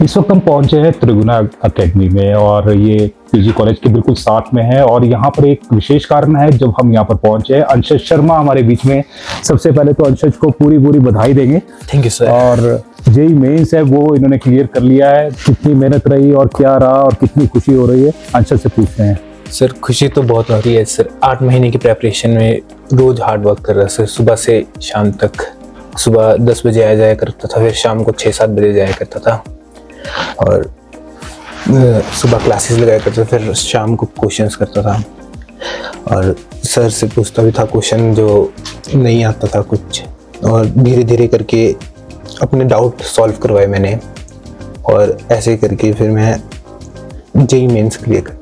इस वक्त हम पहुंचे हैं त्रिगुणा एकेडमी में और ये पीजी कॉलेज के बिल्कुल साथ में है। और यहाँ पर एक विशेष कारण है जब हम यहाँ पर पहुंचे हैं। अंशज शर्मा हमारे बीच में। सबसे पहले तो अंशज को पूरी पूरी बधाई देंगे। Thank you sir. और जेई मेंस है वो इन्होंने क्लियर कर लिया है। कितनी मेहनत रही और क्या रहा और कितनी खुशी हो रही है, अंशज से पूछते हैं। सर खुशी तो बहुत हो रही है सर। 8 महीने की प्रेपरेशन में रोज हार्ड वर्क कर रहा सर, सुबह से शाम तक। सुबह 10 बजे आ जाया करता था, फिर शाम को 6-7 बजे जाया करता था और सुबह क्लासेस लगाया करता था, फिर शाम को क्वेश्चंस करता था और सर से पूछता भी था क्वेश्चन जो नहीं आता था कुछ, और धीरे धीरे करके अपने डाउट सॉल्व करवाए मैंने और ऐसे करके फिर मैं जेई मेंस क्लियर कर।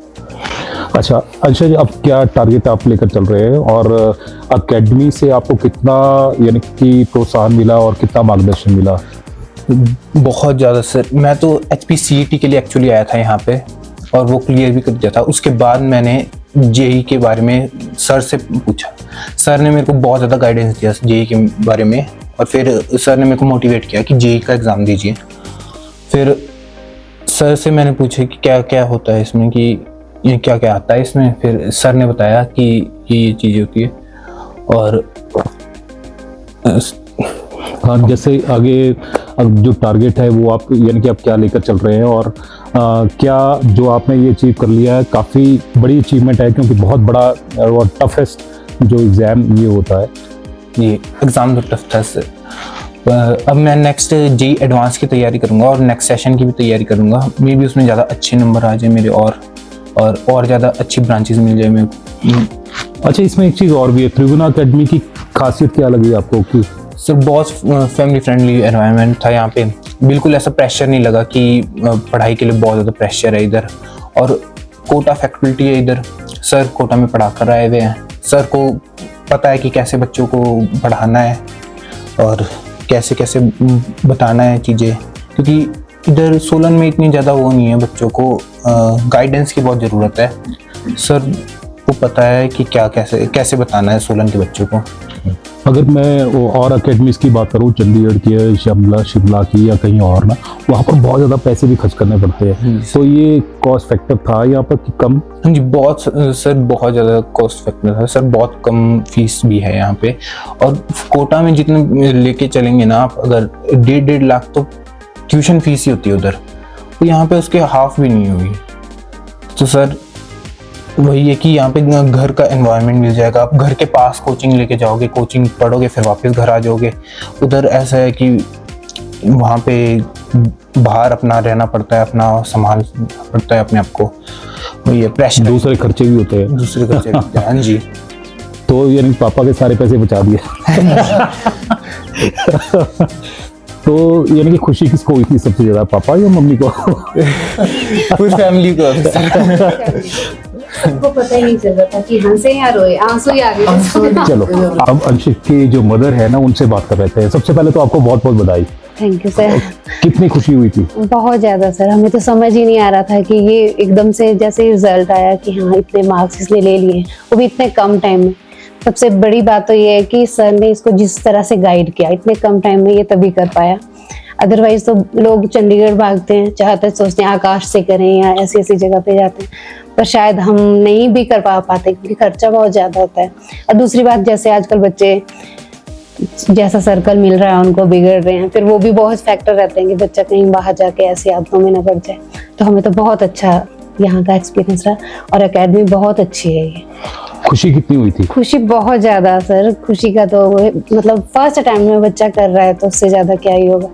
अच्छा अंशज, अब क्या टारगेट आप लेकर चल रहे हैं और एकेडमी से आपको कितना यानी कि प्रोत्साहन मिला और कितना मार्गदर्शन मिला? बहुत ज़्यादा सर। मैं तो HPCET के लिए एक्चुअली आया था यहाँ पे और वो क्लियर भी कर दिया था। उसके बाद मैंने जेई के बारे में सर से पूछा। सर ने मेरे को बहुत ज़्यादा गाइडेंस दिया जेई के बारे में और फिर सर ने मेरे को मोटिवेट किया कि जेई का एग्ज़ाम दीजिए। फिर सर से मैंने पूछा कि क्या क्या होता है इसमें, कि ये क्या क्या आता है इसमें। फिर सर ने बताया कि ये चीज़ होती है। और हाँ, जैसे आगे अब जो टारगेट है वो आप यानी कि आप क्या लेकर चल रहे हैं और क्या जो आपने ये अचीव कर लिया है काफ़ी बड़ी अचीवमेंट है, क्योंकि बहुत बड़ा और टफेस्ट जो एग्ज़ाम ये होता है। ये एग्ज़ाम तो टफ था सर। अब मैं नेक्स्ट जेई एडवांस की तैयारी करूँगा और नेक्स्ट सेशन की भी तैयारी करूँगा। मे भी उसमें ज़्यादा अच्छे नंबर आ जाए मेरे और ज़्यादा अच्छी ब्रांचेस मिल जाए मेरे को। अच्छा, इसमें एक चीज़ और भी है, त्रिगुणा एकेडमी की खासियत क्या लगी आपको? कि सर बहुत फैमिली फ्रेंडली एनवायरनमेंट था यहाँ पे। बिल्कुल ऐसा प्रेशर नहीं लगा कि पढ़ाई के लिए बहुत ज़्यादा प्रेशर है इधर। और कोटा फैकल्टी है इधर, सर कोटा में पढ़ा कर आए हुए हैं। सर को पता है कि कैसे बच्चों को पढ़ाना है और कैसे कैसे बताना है चीज़ें, क्योंकि इधर सोलन में इतनी ज़्यादा वो नहीं है, बच्चों को गाइडेंस की बहुत ज़रूरत है। सर को पता है कि क्या कैसे कैसे बताना है सोलन के बच्चों को। अगर मैं और एकेडमीज की बात करूँ, चंडीगढ़ की है, शिमला की या कहीं और ना, वहाँ पर बहुत ज़्यादा पैसे भी खर्च करने पड़ते हैं। तो ये कॉस्ट फैक्टर था यहाँ पर कि कम? हाँ जी, बहुत सर, बहुत ज़्यादा कॉस्ट फैक्टर था सर। बहुत कम फीस भी है यहाँ पे। और कोटा में जितने लेके चलेंगे ना आप, अगर 1.5 लाख तो ट्यूशन फीस ही होती है उधर, तो यहाँ पे उसके हाफ भी नहीं होगी। तो सर वही है कि यहाँ पे घर का एनवायरनमेंट मिल जाएगा। आप घर के पास कोचिंग लेके जाओगे, कोचिंग पढ़ोगे, फिर वापस घर आ जाओगे। उधर ऐसा है कि वहाँ पे बाहर अपना रहना पड़ता है, अपना संभाल पड़ता है अपने आप को। वही है, प्रेशर, दूसरे खर्चे भी होते हैं। दूसरे खर्चे भी होते हैं। हाँ जी। तो यानी पापा के सारे पैसे बचा दिए। तो यानी कि खुशी किसको हुई थी सबसे ज्यादा, पापा या मम्मी को? पूरी फैमिली को। सबको पता ही नहीं चल रहा था कि हंसे या रोए, आंसू ही आ गए। चलो, अब अंशिक की जो मदर है ना, उनसे बात कर रहे थे। सबसे पहले तो आपको बहुत बहुत बधाई। Thank you sir. कितनी खुशी हुई थी? बहुत ज्यादा सर। हमें तो समझ ही नहीं आ रहा था कि ये एकदम से जैसे रिजल्ट आया कि हाँ इतने मार्क्स इसने ले लिए, वो भी इतने कम टाइम में। सबसे बड़ी बात तो ये है कि सर ने इसको जिस तरह से गाइड किया इतने कम टाइम में, ये तभी कर पाया। अदरवाइज तो लोग चंडीगढ़ भागते हैं, चाहते सोचते हैं आकाश से करें या ऐसी ऐसी जगह पे जाते हैं, पर शायद हम नहीं भी कर पाते क्योंकि खर्चा बहुत ज़्यादा होता है। और दूसरी बात, जैसे आजकल बच्चे जैसा सर्कल मिल रहा है उनको बिगड़ रहे हैं, फिर वो भी बहुत फैक्टर रहते हैं कि बच्चा कहीं बाहर जाके ऐसी आदतों में न पड़ जाए। तो हमें तो बहुत अच्छा यहाँ का एक्सपीरियंस रहा और एकेडमी बहुत अच्छी है ये। खुशी कितनी हुई थी? खुशी बहुत ज़्यादा सर। खुशी का तो मतलब फर्स्ट टाइम में बच्चा कर रहा है तो उससे ज़्यादा क्या ही होगा।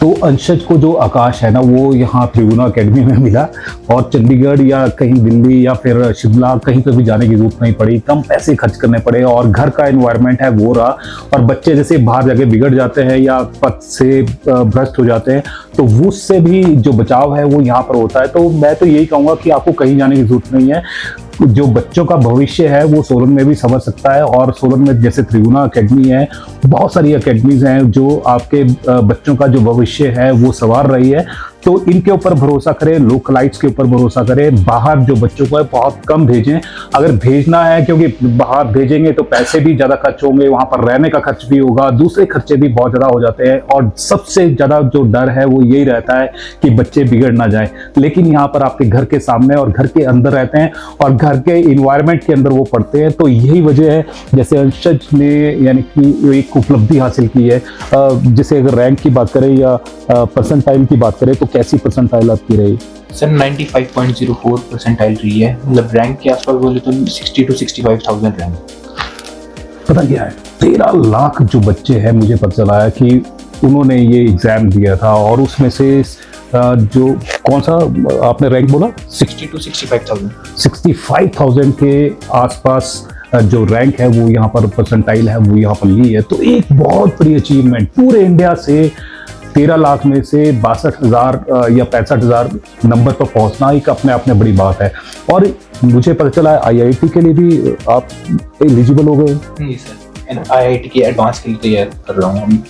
तो अंशज को जो आकाश है ना, वो यहाँ त्रिगुणा एकेडमी में मिला और चंडीगढ़ या कहीं दिल्ली या फिर शिमला कहीं पर भी जाने की जरूरत नहीं पड़ी, कम पैसे खर्च करने पड़े और घर का एनवायरनमेंट है वो रहा। और बच्चे जैसे बाहर जाके बिगड़ जाते हैं या पथ से भ्रष्ट हो जाते हैं, तो वो उससे भी जो बचाव है वो यहाँ पर होता है। तो मैं तो यही कहूँगा कि आपको कहीं जाने की जरूरत नहीं है। जो बच्चों का भविष्य है वो सोलन में भी समझ सकता है। और सोलन में जैसे त्रिगुणा एकेडमी है, बहुत सारी एकेडमीज हैं जो आपके बच्चों का जो भविष्य है वो संवार रही है। तो इनके ऊपर भरोसा करें, लोकलाइट्स के ऊपर भरोसा करें। बाहर जो बच्चों को है बहुत कम भेजें, अगर भेजना है, क्योंकि बाहर भेजेंगे तो पैसे भी ज़्यादा खर्च होंगे, वहाँ पर रहने का खर्च भी होगा, दूसरे खर्चे भी बहुत ज़्यादा हो जाते हैं। और सबसे ज़्यादा जो डर है वो यही रहता है कि बच्चे बिगड़ ना जाएं, लेकिन यहाँ पर आपके घर के सामने और घर के अंदर रहते हैं और घर के इन्वायरमेंट के अंदर वो पढ़ते हैं। तो यही वजह है जैसे अंशज ने यानी कि एक उपलब्धि हासिल की है। जैसे अगर रैंक की बात करें या परसेंटाइल की बात करें तो कैसी परसेंटाइल आपकी रही? सर 95.04 परसेंटाइल रही है, मतलब रैंक के आसपास बोले तो 60 to 65,000 रैंक। पता क्या है, 13 लाख जो बच्चे हैं, मुझे पता चला है कि उन्होंने ये एग्जाम दिया था और उसमें से जो कौन सा आपने रैंक बोला 60 to 65,000 65,000 के आसपास जो रैंक है वो यहाँ पर परसेंटाइल है वो यहाँ पर ली है। तो एक बहुत बड़ी अचीवमेंट, पूरे इंडिया से 13 लाख में से 62,000 या 65,000 नंबर पर पहुंचना एक अपने आप में बड़ी बात है। और मुझे पता चला है IIT के लिए भी आप एलिजिबल हो गए। जी सर, IIT की एडवांस के लिए तैयार कर रहा हूँ।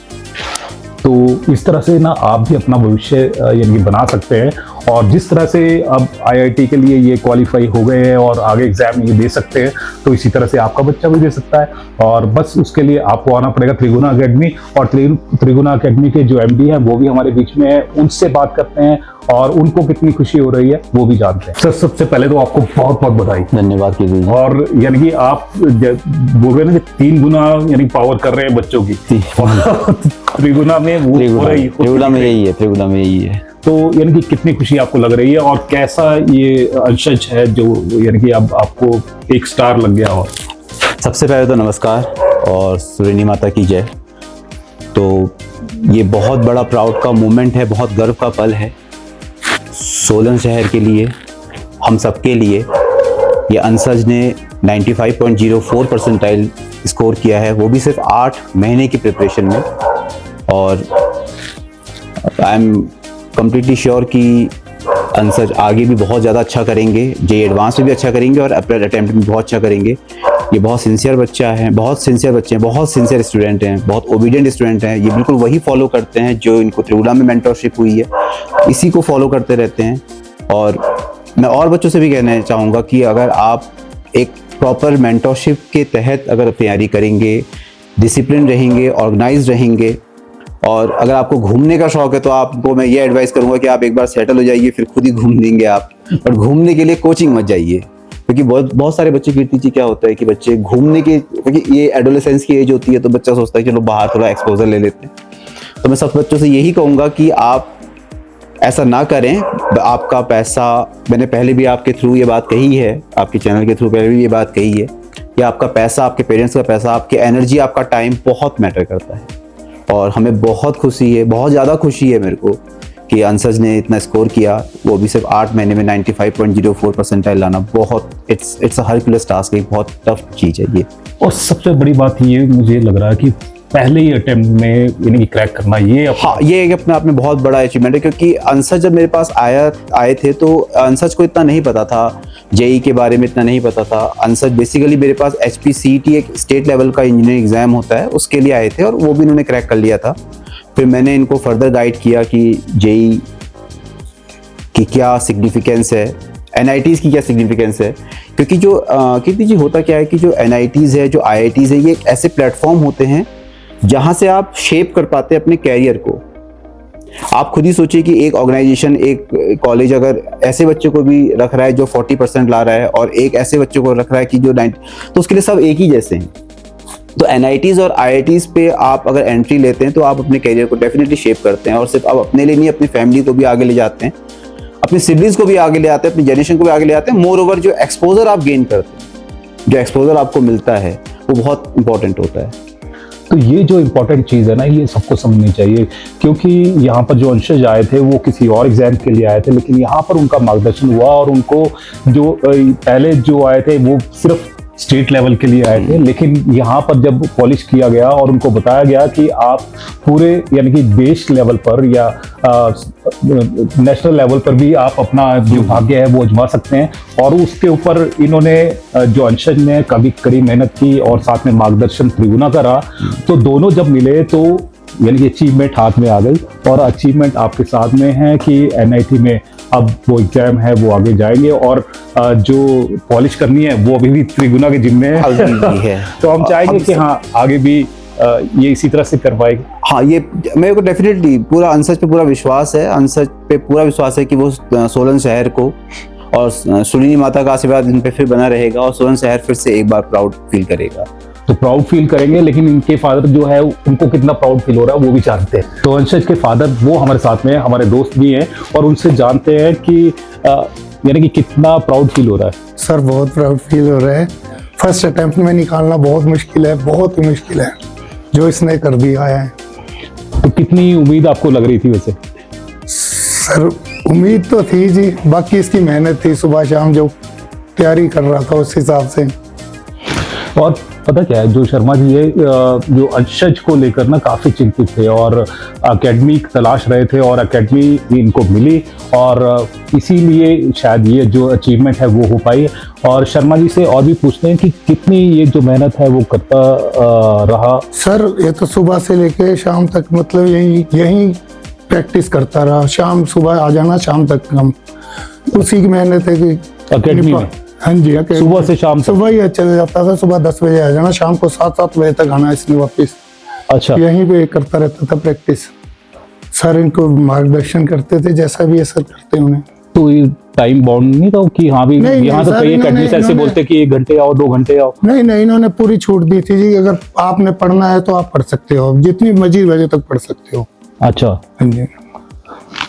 तो इस तरह से ना आप भी अपना भविष्य यानी बना सकते हैं और जिस तरह से अब IIT के लिए ये क्वालिफाई हो गए हैं और आगे एग्जाम ये दे सकते हैं, तो इसी तरह से आपका बच्चा भी दे सकता है। और बस उसके लिए आपको आना पड़ेगा त्रिगुणा अकेडमी, और त्रिगुणा अकेडमी के जो MD हैं वो भी हमारे बीच में है, उनसे बात करते हैं और उनको कितनी खुशी हो रही है वो भी जानते हैं। सर सबसे पहले तो आपको बहुत बहुत बधाई। धन्यवाद कीजिए। और यानी कि आप बोल रहे हैं ना कि 3 गुना यानी पावर कर रहे हैं बच्चों की, त्रिगुणा में वो त्रिगुणा में यही है। तो यानी कि कितनी खुशी आपको लग रही है और कैसा ये अंशज है जो यानी कि अब आपको एक स्टार लग गया हो? सबसे पहले तो नमस्कार और सूर्यनी माता की जय। तो ये बहुत बड़ा प्राउड का मोमेंट है, बहुत गर्व का पल है सोलन शहर के लिए, हम सबके लिए। ये अंशज ने 95.04 परसेंटाइल स्कोर किया है, वो भी सिर्फ 8 महीने की प्रिपरेशन में। और आई एम कम्प्लीटली श्योर कि अंशज आगे भी बहुत ज़्यादा अच्छा करेंगे, JEE एडवांस में भी अच्छा करेंगे और अपने अटेम्प्ट में बहुत अच्छा करेंगे। ये बहुत सिंसियर बच्चा है, बहुत सिंसियर बच्चे हैं, बहुत सिंसियर स्टूडेंट हैं, बहुत ओबीडियंट स्टूडेंट हैं। ये बिल्कुल वही फॉलो करते हैं जो इनको त्रिगुणा में मेंटरशिप हुई है, इसी को फॉलो करते रहते हैं। और मैं और बच्चों से भी कहना चाहूँगा कि अगर आप एक प्रॉपर मेंटरशिप के तहत अगर तैयारी करेंगे, डिसिप्लिन रहेंगे, ऑर्गेनाइज रहेंगे, और अगर आपको घूमने का शौक है तो आपको मैं ये एडवाइस करूँगा कि आप एक बार सेटल हो जाइए, फिर खुद ही घूम लेंगे आप। और घूमने के लिए कोचिंग मत जाइए, क्योंकि बहुत सारे बच्चे कीर्ति जी क्या होता है कि बच्चे घूमने के, क्योंकि ये एडोलेसेंस की एज होती है तो बच्चा सोचता है चलो बाहर थोड़ा एक्सपोजर ले लेते हैं। तो मैं सब बच्चों से यही कहूँगा कि आप ऐसा ना करें। आपका पैसा, मैंने पहले भी आपके थ्रू ये बात कही है, आपके चैनल के थ्रू पहले भी ये बात कही है कि आपका पैसा, आपके पेरेंट्स का पैसा, आपकी एनर्जी, आपका टाइम बहुत मैटर करता है। और हमें बहुत खुशी है, बहुत ज़्यादा खुशी है मेरे को कि अंशज ने इतना स्कोर किया, वो भी सिर्फ 8 महीने में 95.04 परसेंटाइल लाना। बहुत इट्स अ हरक्युलस टास्क है, बहुत टफ चीज़ है ये। और सबसे बड़ी बात ये मुझे लग रहा है कि पहले ही अटेम्प्ट में यानी कि क्रैक करना, ये हाँ, ये अपने आप में बहुत बड़ा अचीवमेंट है। क्योंकि अंशज जब मेरे पास आए थे तो अंशज को इतना नहीं पता था, JEE के बारे में इतना नहीं पता था। अंशज बेसिकली मेरे पास HPCET एक स्टेट लेवल का इंजीनियरिंग एग्जाम होता है, उसके लिए आए थे और वो भी इन्होंने क्रैक कर लिया था। फिर मैंने इनको फर्दर गाइड किया कि JEE की क्या सिग्निफिकेंस है, NITs की क्या सिग्निफिकेंस है। क्योंकि जो कीर्ति जी होता क्या है कि जो NITs है, जो IITs है, ये एक ऐसे प्लेटफॉर्म होते हैं जहाँ से आप शेप कर पाते हैं अपने कैरियर को। आप खुद ही सोचिए कि एक ऑर्गेनाइजेशन, एक कॉलेज अगर ऐसे बच्चे को भी रख रहा है जो 40% ला रहा है और एक ऐसे बच्चे को रख रहा है कि जो 90, तो उसके लिए सब एक ही जैसे हैं। तो NITs और IITs पे आप अगर एंट्री लेते हैं तो आप अपने कैरियर को डेफिनेटली शेप करते हैं, और सिर्फ आप अपने लिए नहीं, अपनी फैमिली को भी आगे ले जाते हैं, अपने सिबलिंग्स को भी आगे ले आते हैं, अपनी जनरेशन को भी आगे ले आते हैं। मोर ओवर जो एक्सपोजर आप गेन करते हैं, जो एक्सपोजर आपको मिलता है, वो बहुत इंपॉर्टेंट होता है। तो ये जो इम्पोर्टेंट चीज़ है ना, ये सबको समझनी चाहिए। क्योंकि यहाँ पर जो अंशज आए थे वो किसी और एग्जाम के लिए आए थे, लेकिन यहाँ पर उनका मार्गदर्शन हुआ और उनको जो पहले जो आए थे वो सिर्फ स्टेट लेवल के लिए आए थे, लेकिन यहाँ पर जब पॉलिश किया गया और उनको बताया गया कि आप पूरे यानी कि देश लेवल पर या नेशनल लेवल पर भी आप अपना जो भाग्य है वो आजमा सकते हैं। और उसके ऊपर इन्होंने जो अंशज ने कभी कड़ी मेहनत की और साथ में मार्गदर्शन त्रिगुणा का रहा, तो दोनों जब मिले तो यानी कि अचीवमेंट हाथ में आ गई। और अचीवमेंट आपके साथ में है कि NIT में अब वो एग्जाम है वो आगे जाएंगे और जो पॉलिश करनी है वो अभी भी त्रिगुणा के जिम्मे है। है। तो हम चाहेंगे कि हाँ आगे भी ये इसी तरह से कर पाएगी? हाँ, ये मेरे को डेफिनेटली पूरा अंसज पे पूरा विश्वास है। अंसज पे पूरा विश्वास है कि वो सोलन शहर को और सुरीनी माता का आशीर्वाद इन पे फिर बना रहेगा और सोलन शहर फिर से एक बार प्राउड फील करेगा। तो प्राउड फील करेंगे, लेकिन इनके फादर जो है उनको कितना प्राउड फील हो रहा है वो भी जानते हैं। तो अंशज के फादर वो हमारे साथ में हमारे दोस्त भी हैं और उनसे जानते हैं कि यानी कि कितना प्राउड फील हो रहा है। सर बहुत प्राउड फील हो रहा है। फर्स्ट अटेम्प्ट में निकालना बहुत मुश्किल है, बहुत ही मुश्किल है, जो इसने कर दिया है। तो कितनी उम्मीद आपको लग रही थी वैसे? सर उम्मीद तो थी जी, बाकी इसकी मेहनत थी, सुबह शाम जो तैयारी कर रहा था उस हिसाब से। और पता क्या है, जो शर्मा जी है जो अंशज को लेकर ना काफ़ी चिंतित थे और एकेडमी तलाश रहे थे और एकेडमी इनको मिली और इसीलिए शायद ये जो अचीवमेंट है वो हो पाई। और शर्मा जी से और भी पूछते हैं कि कितनी ये जो मेहनत है वो करता रहा। सर ये तो सुबह से लेके शाम तक मतलब यही प्रैक्टिस करता रहा। शाम सुबह आ जाना, शाम तक हम उसी की मेहनत है कि अकेडमी में। हाँ जी, सुबह से शाम तक? सुबह ही चले जाता था, सुबह 10 बजे आ जाना, शाम को 7 बजे तक आना इसने वापस। अच्छा, यहीं पे करता रहता था प्रैक्टिस। सर इनको मार्गदर्शन करते थे जैसा भी ये सर करते उन्हें। तो ये टाइम बाउंड नहीं था कि हाँ भी यहाँ तो कई अकेडमी ऐसे बोलते कि 1 घंटे आओ 2 घंटे आओ? नहीं, इन्होंने पूरी छूट दी थी जी, अगर आपने पढ़ना है तो आप पढ़ सकते हो, जितनी मर्जी बजे तक पढ़ सकते हो। अच्छा, हाँ जी।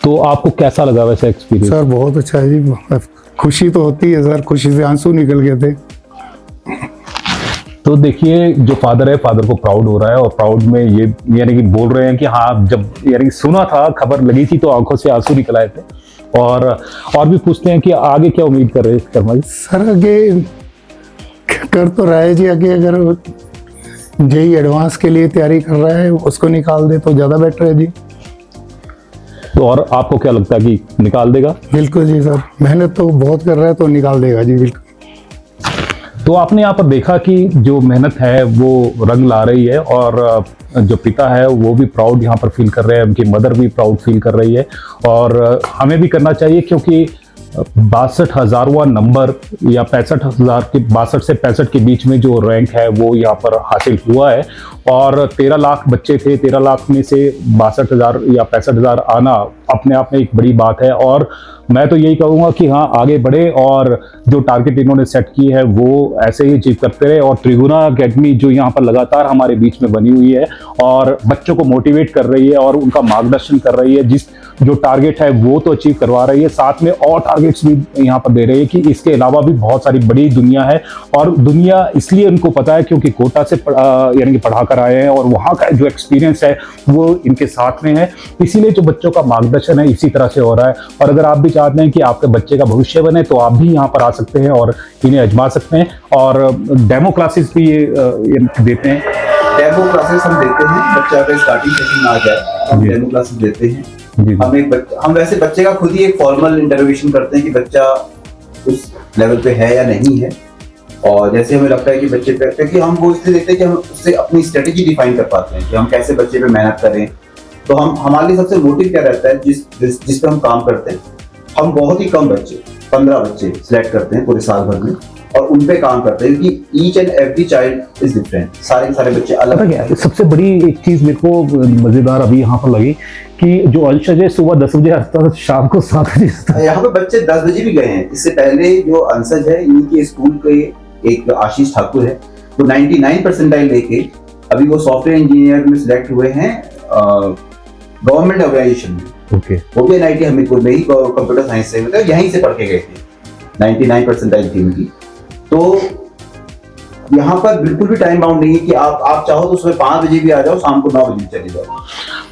तो आपको कैसा लगा वैसे एक्सपीरियंस? सर बहुत अच्छा है जी, खुशी तो होती है सर, खुशी से आंसू निकल गए थे। तो देखिए जो फादर है, फादर को प्राउड हो रहा है और प्राउड में ये यानी कि बोल रहे हैं कि हाँ, जब यानी सुना था, खबर लगी थी तो आंखों से आंसू निकल आए थे। और भी पूछते हैं कि आगे क्या उम्मीद कर रहे हैं शर्मा जी? सर आगे कर तो रहा है जी, आगे अगर जेई एडवांस के लिए तैयारी कर रहा है उसको निकाल दे तो ज़्यादा बेटर है जी। तो और आपको क्या लगता है कि निकाल देगा? बिल्कुल जी सर, मेहनत तो बहुत कर रहा है तो निकाल देगा जी, बिल्कुल। तो आपने यहाँ पर देखा कि जो मेहनत है वो रंग ला रही है और जो पिता है वो भी प्राउड यहाँ पर फील कर रहे हैं, उनकी मदर भी प्राउड फील कर रही है और हमें भी करना चाहिए, क्योंकि 62,000वां नंबर या 65,000 के 62 से 65 के बीच में जो रैंक है वो यहाँ पर हासिल हुआ है और 13 लाख बच्चे थे, 13 लाख में से 62,000 या 65,000 आना अपने आप में एक बड़ी बात है। और मैं तो यही कहूँगा कि हाँ, आगे बढ़े और जो टारगेट इन्होंने सेट की है वो ऐसे ही अचीव करते रहे। और त्रिगुणा एकेडमी जो यहाँ पर लगातार हमारे बीच में बनी हुई है और बच्चों को मोटिवेट कर रही है और उनका मार्गदर्शन कर रही है, जिस जो टारगेट है वो तो अचीव करवा रही है, साथ में और टारगेट्स भी यहाँ पर दे रही है कि इसके अलावा भी बहुत सारी बड़ी दुनिया है। और दुनिया इसलिए उनको पता है क्योंकि कोटा से यानी कि पढ़ा कर आए हैं और वहाँ का जो एक्सपीरियंस है वो इनके साथ में है, इसीलिए जो बच्चों का मार्गदर्शन है इसी तरह से हो रहा है। और अगर आप भी चाहते हैं कि आपके बच्चे का भविष्य बने तो आप भी यहाँ पर आ सकते हैं और इन्हें आजमा सकते हैं। और डेमो क्लासेस भी ये देते हैं। डेमो क्लासेस हम देते हैं, बच्चा अगर स्टार्टिंग सेशन आ जाए हम डेमो क्लासेस देते हैं। हम वैसे बच्चे का खुद ही एक फॉर्मल इंटरोगेशन करते हैं कि बच्चा उस लेवल पे है या नहीं है, और जैसे हमें लगता है कि बच्चे पे, क्योंकि हम वो इसलिए देखते हैं कि हम उससे अपनी स्ट्रेटेजी डिफाइन कर पाते हैं कि हम कैसे बच्चे पे मेहनत करें। तो हम हमारे लिए सबसे मोटिव क्या रहता है, जिस पे हम काम करते हैं, हम बहुत ही कम बच्चे 15 बच्चे सिलेक्ट करते हैं पूरे साल भर में और उन पे काम करते हैं कि each and every child is different, सारे बच्चे अलग है। सबसे बड़ी एक चीज मेरे को मजेदार अभी यहाँ पर लगी कि जो अंशज है सुबह 10 बजे आता था, शाम को 7 बजे आता। यहाँ पे बच्चे 10 बजे भी गए हैं। इससे पहले जो अंशज है इनके स्कूल के एक आशीष ठाकुर है, वो 99 परसेंटाइल लेके अभी वो सॉफ्टवेयर इंजीनियर में सिलेक्ट हुए हैं गवर्नमेंट ऑर्गेनाइजेशन में। ओके, वो भी NIT हमीरपुर में ही कंप्यूटर साइंस से, मतलब यहीं से पढ़ के गए थे, 99 परसेंटाइल थी उनकी। तो यहाँ पर बिल्कुल भी टाइम बाउंड नहीं है कि आप चाहो तो सुबह 5 बजे भी आ जाओ, शाम को 9 बजे चले जाओ।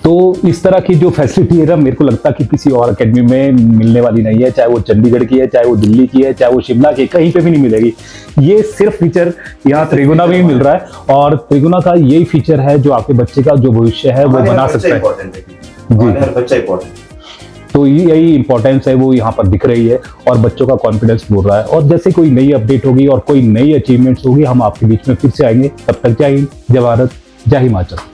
तो इस तरह की जो फैसिलिटी है ना, मेरे को लगता है कि किसी और एकेडमी में मिलने वाली नहीं है, चाहे वो चंडीगढ़ की है, चाहे वो दिल्ली की है, चाहे वो शिमला की, कहीं पे भी नहीं मिलेगी। ये सिर्फ फीचर यहाँ त्रिगुणा में ही मिल रहा है और त्रिगुणा का यही फीचर है जो आपके बच्चे का जो भविष्य है वो बना सकता है। हर बच्चा इंपॉर्टेंट है। तो यही इंपॉर्टेंस है वो यहाँ पर दिख रही है और बच्चों का कॉन्फिडेंस बढ़ रहा है। और जैसे कोई नई अपडेट होगी और कोई नई अचीवमेंट्स होगी, हम आपके बीच में फिर से आएंगे। तब तक जय हिंद, जय भारत, जय हिमाचल।